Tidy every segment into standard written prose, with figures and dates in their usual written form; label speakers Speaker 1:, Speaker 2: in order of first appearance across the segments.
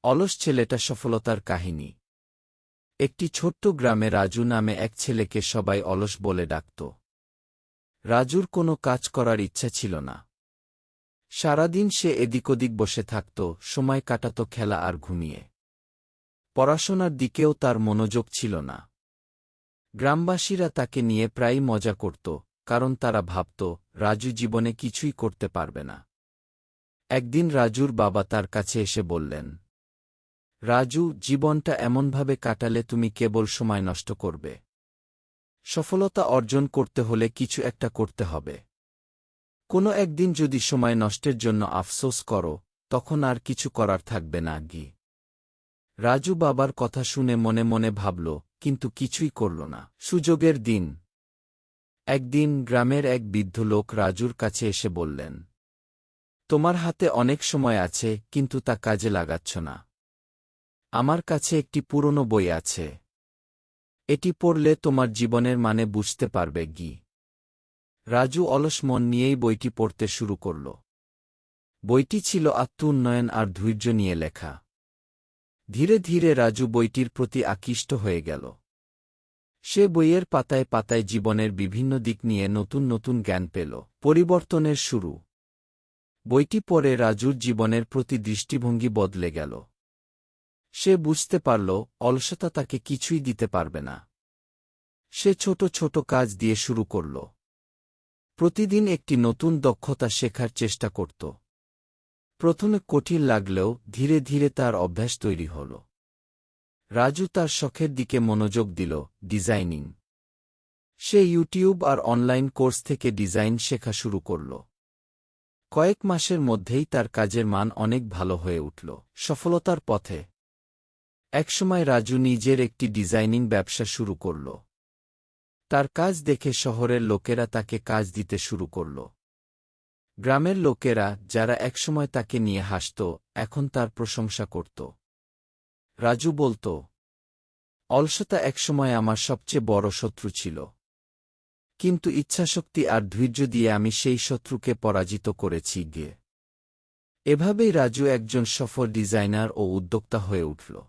Speaker 1: অলস ছেলেটা সফলতার কাহিনী। একটি ছোট্ট গ্রামে রাজু নামে এক ছেলেকে সবাই অলস বলে ডাকত। রাজুর কোনো কাজ করার ইচ্ছা ছিল না। সারাদিন সে এদিক ওদিক বসে থাকত, সময় কাটাত খেলা আর ঘুমিয়ে। পড়াশোনার দিকেও তার মনোযোগ ছিল না। গ্রামবাসীরা তাকে নিয়ে প্রায়ই মজা করত, কারণ তারা ভাবত রাজু জীবনে কিছুই করতে পারবে না। একদিন রাজুর বাবা তার কাছে এসে বললেন, রাজু, জীবনটা এমনভাবে কাটালে তুমি কেবল সময় নষ্ট করবে। সফলতা অর্জন করতে হলে কিছু একটা করতে হবে। কোনো একদিন যদি সময় নষ্টের জন্য আফসোস করো, তখন আর কিছু করার থাকবে না। রাজু বাবার কথা শুনে মনে মনে ভাবল, কিন্তু কিছুই করল না। সুযোগের দিন। একদিন গ্রামের এক বৃদ্ধ লোক রাজুর কাছে এসে বললেন, তোমার হাতে অনেক সময় আছে, কিন্তু তা কাজে লাগাচ্ছ না। আমার কাছে একটি পুরনো বই আছে। এটি পড়লে তোমার জীবনের মানে বুঝতে পারবে। রাজু অলস মন নিয়েই বইটি পড়তে শুরু করল। বইটি ছিল আত্ম-উন্নয়ন আর ধৈর্য নিয়ে লেখা। ধীরে ধীরে রাজু বইটির প্রতি আকৃষ্ট হয়ে গেল। সে বইয়ের পাতায় পাতায় জীবনের বিভিন্ন দিক নিয়ে নতুন নতুন জ্ঞান পেল। পরিবর্তনের শুরু। বইটি পড়ে রাজুর জীবনের প্রতি দৃষ্টিভঙ্গি বদলে গেল। সে বুঝতে পারল, অলসতা তাকে কিছুই দিতে পারবে না। সে ছোট ছোট কাজ দিয়ে শুরু করল। প্রতিদিন একটি নতুন দক্ষতা শেখার চেষ্টা করত। প্রথমে কঠিন লাগলেও ধীরে ধীরে তার অভ্যাস তৈরি হল। রাজু তার শখের দিকে মনোযোগ দিল, ডিজাইনিং। সে ইউটিউব আর অনলাইন কোর্স থেকে ডিজাইন শেখা শুরু করল। কয়েক মাসের মধ্যেই তার কাজের মান অনেক ভালো হয়ে উঠল। সফলতার পথে। একসময় রাজু নিজের একটি ডিজাইনিং ব্যবসা শুরু করল। তার কাজ দেখে শহরের লোকেরা তাকে কাজ দিতে শুরু করল। গ্রামের লোকেরা, যারা একসময় তাকে নিয়ে হাসত, এখন তার প্রশংসা করত। রাজু বলত, অলসতা একসময় আমার সবচেয়ে বড় শত্রু ছিল। কিন্তু ইচ্ছাশক্তি আর ধৈর্য দিয়ে আমি সেই শত্রুকে পরাজিত করেছি। এভাবেই রাজু একজন সফল ডিজাইনার ও উদ্যোক্তা হয়ে উঠল।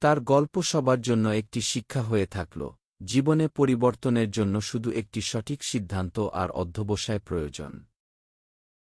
Speaker 1: তার গল্প সবার জন্য একটি শিক্ষা হয়ে থাকল। জীবনে পরিবর্তনের জন্য শুধু একটি সঠিক সিদ্ধান্ত আর অধ্যবসায় প্রয়োজন।